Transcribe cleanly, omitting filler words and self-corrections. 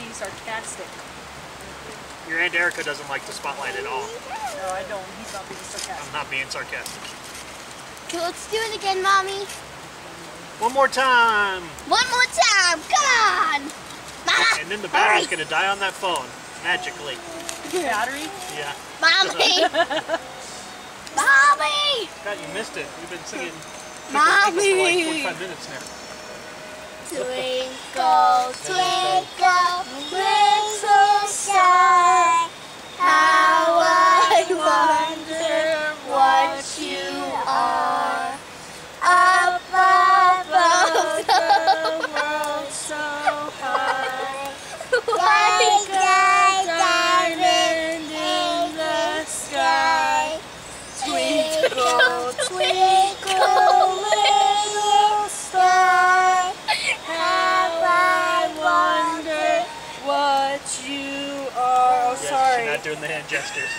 be sarcastic. Your Aunt Erica doesn't like the spotlight at all. No, I don't. He's not being sarcastic. I'm not being sarcastic. Okay, let's do it again, Mommy. One more time. One more time. Come on. Mama. And then the battery's going to die on that phone. Magically. Battery? Yeah. Mommy. Mommy. God, you missed it. We've been singing Mommy. for like 45 minutes now. Twinkle, twinkle, little star, how I wonder what you are. Up above the world so high, like a diamond in the sky. Twinkle, twinkle, little star, how I wonder what you are. Yes, Sorry. she's not doing the hand gestures.